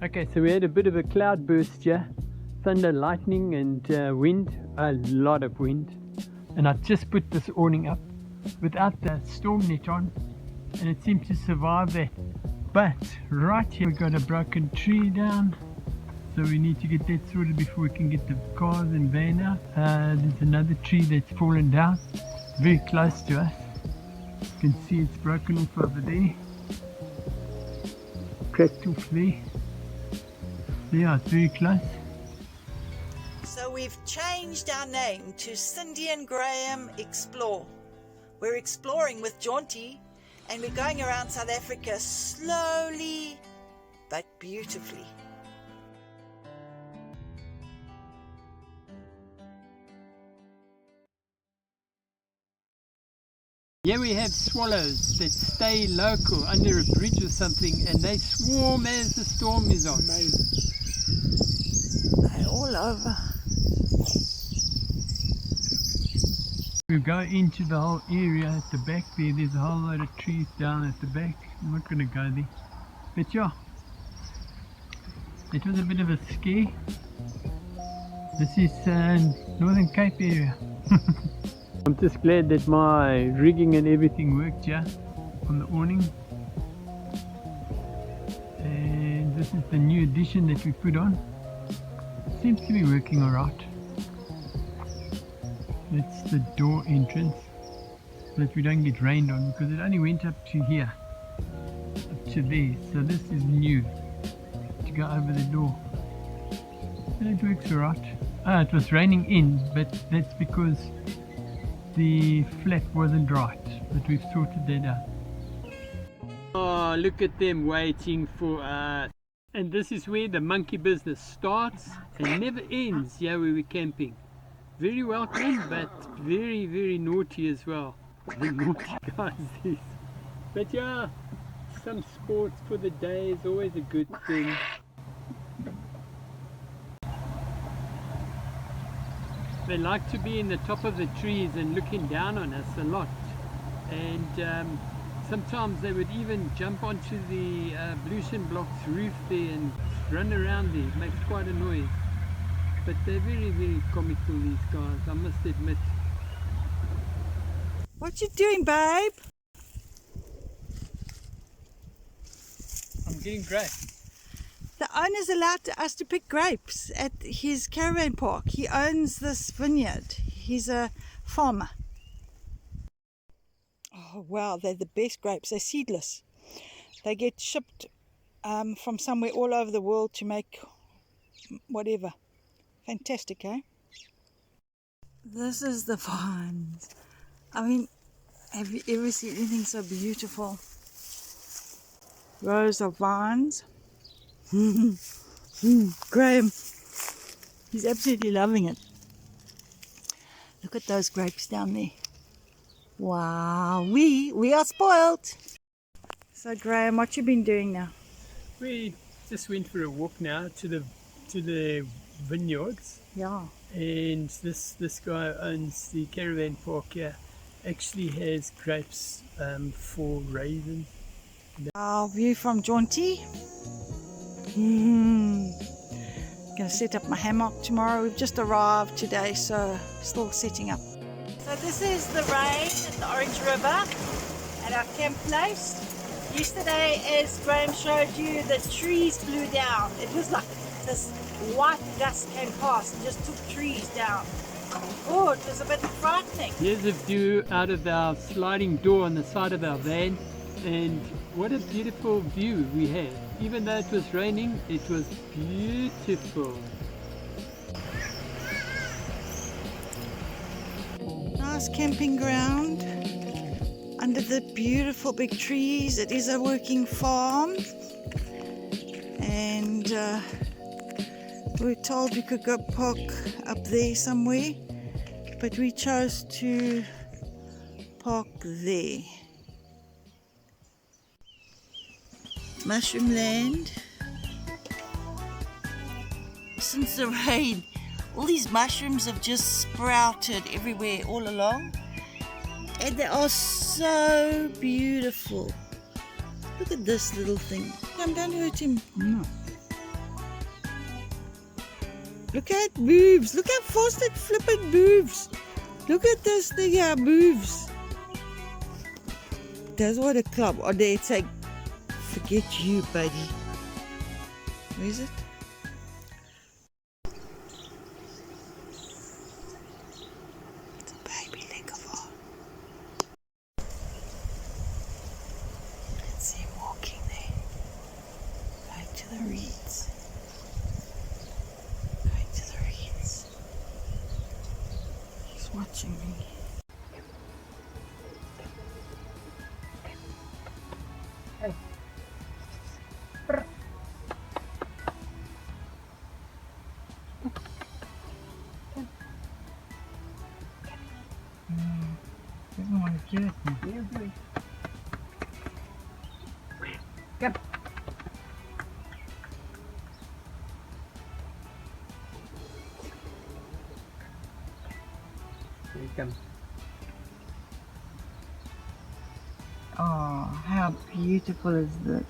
Okay, so we had a bit of a cloud burst here. Thunder, lightning and wind, a lot of wind. And I just put this awning up without the storm net on, and it seemed to survive that. But right here we got a broken tree down, so we need to get that sorted before we can get the cars and van out. There's another tree that's fallen down very close to us. You can see it's broken off over there, cracked off there. Yeah, it's very close. So we've changed our name to Cindy and Graham Explore. We're exploring with Jaunti, and we're going around South Africa slowly but beautifully. Here we have swallows that stay local under a bridge or something, and they swarm as the storm is on. They're all over. We go into the whole area at the back there. There's a whole load of trees down at the back. I'm not going to go there. But yeah, it was a bit of a scare. This is Northern Cape area. I'm just glad that my rigging and everything worked here on the awning. And this is the new addition that we put on. Seems to be working alright. That's the door entrance, so that we don't get rained on, because it only went up to here, up to there. So this is new, to go over the door. And it works alright. Ah, it was raining in, but that's because the flat wasn't right, but we've sorted that out. Oh, look at them waiting for us. And this is where the monkey business starts and never ends here where we're camping. Very welcome, but very, very naughty as well. The naughty guys these. But yeah, some sports for the day is always a good thing. They like to be in the top of the trees and looking down on us a lot. And sometimes they would even jump onto the Blution Block's roof there and run around there. It makes quite a noise. But they're very, very comical, these guys, I must admit. What you doing, babe? I'm getting grapes. The owner's allowed us to pick grapes at his caravan park. He owns this vineyard. He's a farmer. Oh wow, they're the best grapes. They're seedless. They get shipped from somewhere all over the world to make whatever. Fantastic, eh? This is the vines. I mean, have you ever seen anything so beautiful? Rows of vines. Graham, he's absolutely loving it. Look at those grapes down there. Wow, we are spoiled. So Graham, what you been doing now? We just went for a walk now to the vineyards. Yeah. And this guy owns the caravan park here. Actually has grapes for raisins. Our view from Jaunti. Gonna set up my hammock tomorrow. We've just arrived today, so still setting up. So this is the rain at the Orange River at our camp place. Yesterday, as Graham showed you, the trees blew down. It was like this white dust came past and just took trees down. Oh, it was a bit frightening. Here's a view out of our sliding door on the side of our van, and what a beautiful view we had. Even though it was raining, it was beautiful. Nice camping ground under the beautiful big trees. It is a working farm, and we were told we could go park up there somewhere, but we chose to park there. Mushroom land. Since the rain, all these mushrooms have just sprouted everywhere all along, and they are so beautiful. Look at this little thing. Don't hurt him. No. Look how it moves. Look how fast it flipping moves. Look at this thing how it moves. That's what a club on there. It's like, forget you, buddy. Where is it? It's a baby Legavaans. Let's see him walking there. Going to the reeds. Going to the reeds. He's watching me. Doesn't want to get it. Come. Here he comes. Oh, how beautiful is this?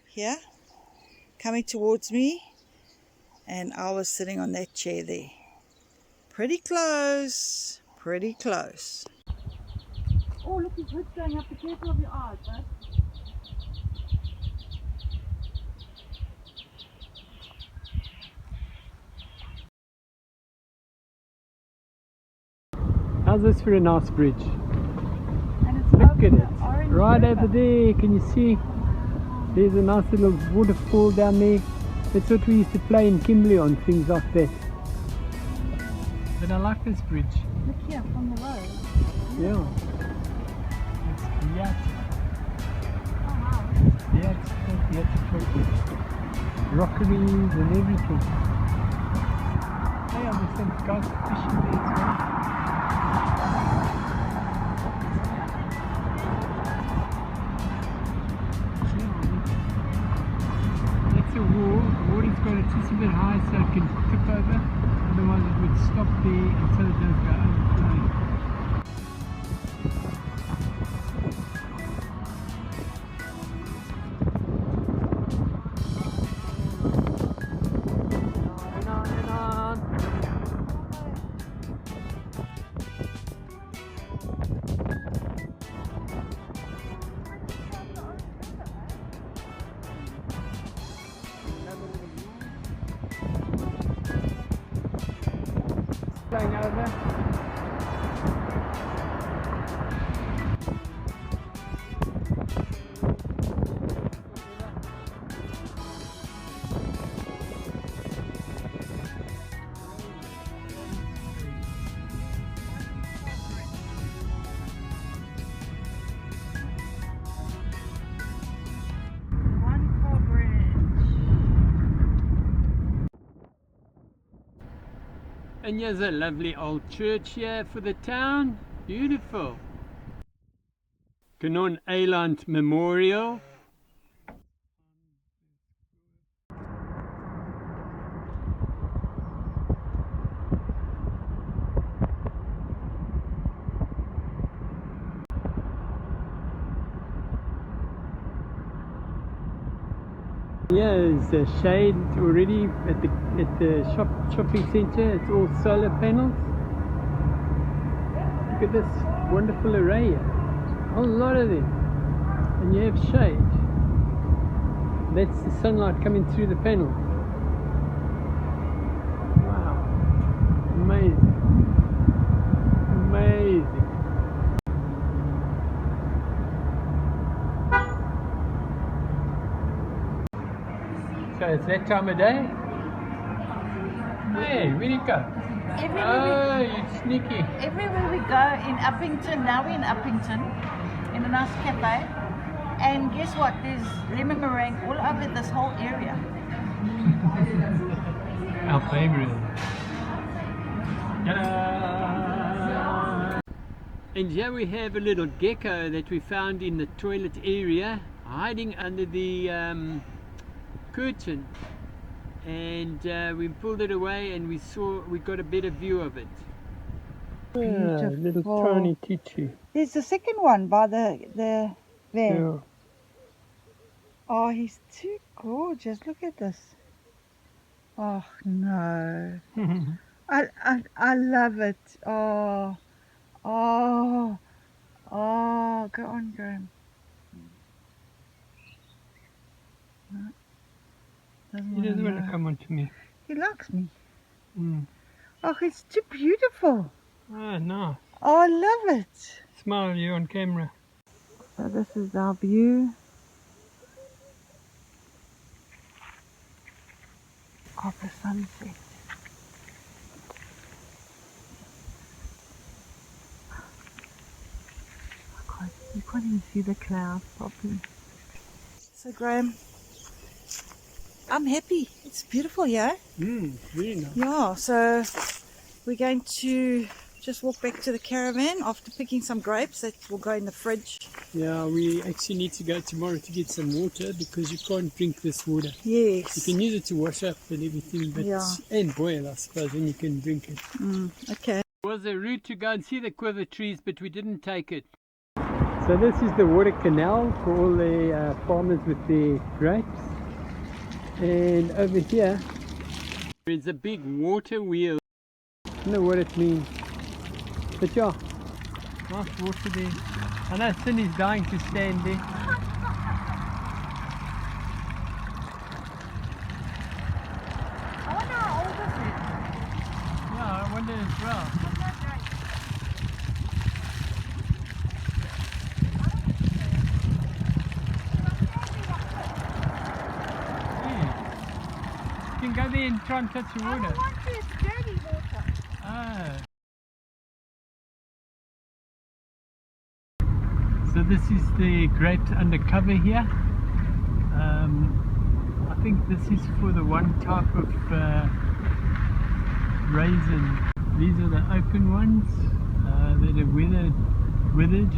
Here, coming towards me, and I was sitting on that chair there. Pretty close, pretty close. Oh, look, his hood's going up. Be careful of your eyes, bud. How's this for a nice bridge? And it's Look over at the it. Orange Right River. over there, can you see? There's a nice little waterfall down there. That's what we used to play in Kimberley on, things like that. But I like this bridge. Look here, from the road. Yeah. It's Vineyard. Oh, wow. Yeah, it's called beautiful. Rockeries and everything. Hey, there's some guys fishing there as well. That's a wall. The water's got it just a bit high so it can tip over. Otherwise it would stop there until it does go overflowing. Flying over. And here's a lovely old church here for the town. Beautiful. Canon Eiland Memorial. Yeah, there's a shade already at the shopping centre. It's all solar panels. Look at this wonderful array here. A whole lot of them. And you have shade. That's the sunlight coming through the panel. Wow. Amazing. Amazing. So it's that time of day? Hey, where'd you go? Oh, you sneaky. Everywhere we go in Upington, now we're in Upington, in a nice cafe. And guess what? There's lemon meringue all over this whole area. Our favorite. Ta-da! And here we have a little gecko that we found in the toilet area, hiding under the curtain, and we pulled it away and we got a better view of it. Yeah, little tiny tutu. There's the second one by the van. Yeah. Oh, he's too gorgeous. Look at this. Oh, no. I love it. Oh, oh, oh. Go on, Graham. No, He doesn't want to know. come on to me. He likes me. Mm. Oh, it's too beautiful. Ah, nice. Oh, I love it. Smile, you on camera. So this is our view of the sunset. You can't even see the clouds properly. So Graham, I'm happy. It's beautiful, yeah? Very nice. Yeah, so we're going to just walk back to the caravan after picking some grapes that will go in the fridge. Yeah, we actually need to go tomorrow to get some water because you can't drink this water. Yes. You can use it to wash up and everything, but and boil, I suppose, then you can drink it. Okay. There was a route to go and see the quiver trees, but we didn't take it. So this is the water canal for all the farmers with their grapes. And over here, there's a big water wheel. I don't know what it means. But yeah, nice water there. I know Cindy's dying to stand there. I wonder how old is it? Yeah, I wonder as well. You can go there and try and touch the water. I don't want to, it's dirty water. Ah. So this is the grapes undercover here. I think this is for the one type of raisin. These are the open ones that are withered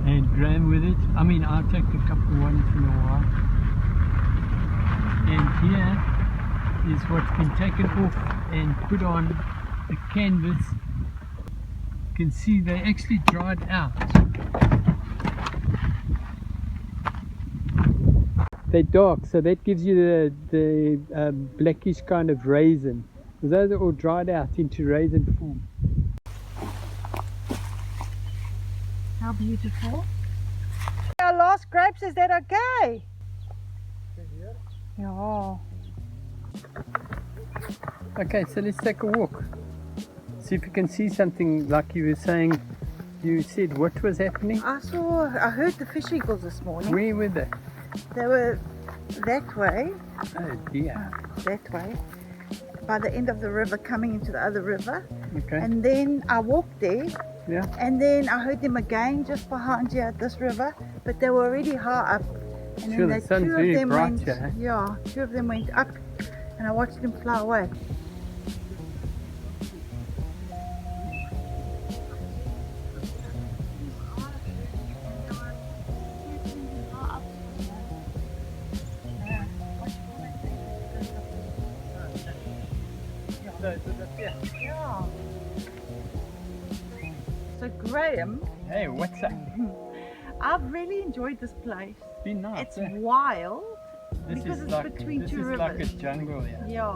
and Graham withered. I mean, I'll take a couple ones in a while. And here is what's been taken off and put on the canvas. You can see they actually dried out. They're dark, so that gives you the blackish kind of raisin. Those are all dried out into raisin form. How beautiful. Our last grapes, is that okay? Yeah. Okay, so let's take a walk. See if you can see something like you were saying. You said what was happening? I heard the fish eagles this morning. Where were they? They were that way. Oh dear. That way. By the end of the river, coming into the other river. Okay. And then I walked there. Yeah. And then I heard them again just behind here at this river, but they were already high up. And Sure, then the sun's two of very them bright went, here. yeah, two of them went up, and I watched them fly away. Yeah. So Graham, Hey, what's up? I've really enjoyed this place. It's been nice. It's eh? wild This because is it's like, between this two is rivers. like a jungle here. Yeah.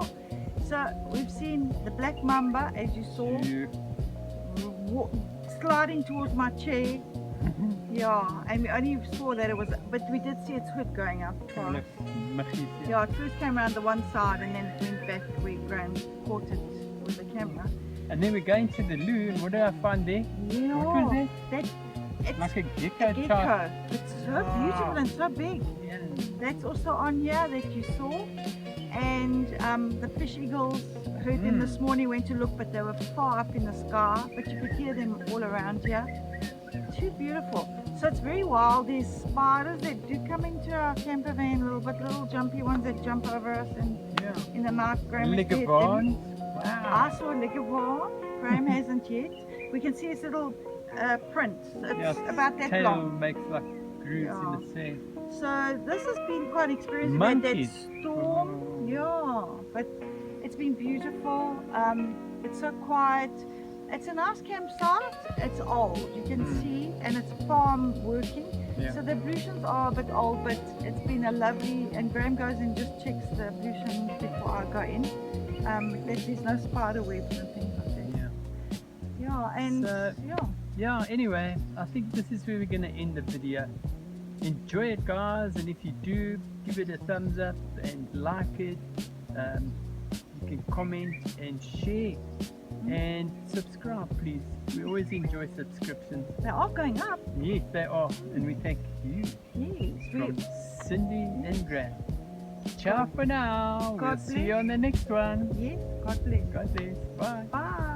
So we've seen the black mamba, as you saw, sliding towards my chair. Yeah, and we only saw that it was, but we did see its hood going up twice. Yeah, it first came around the one side and then it went back where Graham caught it with the camera. And then we're going to the loo, and what did I find there? Yeah, What was that? It's Like a gecko a gecko. type. It's so beautiful and so big. Yeah. That's also on here that you saw. And the fish eagles, heard them this morning, went to look, but they were far up in the sky, but you could hear them all around here. Too beautiful. So it's very wild. There's spiders that do come into our camper van a little bit, little jumpy ones that jump over us, and in the night Graham has hit them. Legavaans. I Wow. saw a Legavan. Graham hasn't yet. We can see his little print. It's about that tail long. makes like grooves in the sand. So this has been quite an experience. We had Monkeys. that storm, yeah, but it's been beautiful. It's so quiet. It's a nice campsite. It's old, you can see, and it's farm working. Yeah. So the ablutions are a bit old, but it's been a lovely, and Graham goes and just checks the ablution before I go in. There's no spider webs and things like that. Yeah. Yeah, and So- yeah. Yeah, anyway, I think this is where we're going to end the video. Enjoy it, guys, and if you do, give it a thumbs up and like it. You can comment and share and subscribe, please. We always enjoy subscriptions. They are going up. Yes, they are, and we thank you. Yes. From Cindy and Graham. Ciao for now. God We'll see you bless. on the next one. Yes. God bless. God bless. Bye. Bye.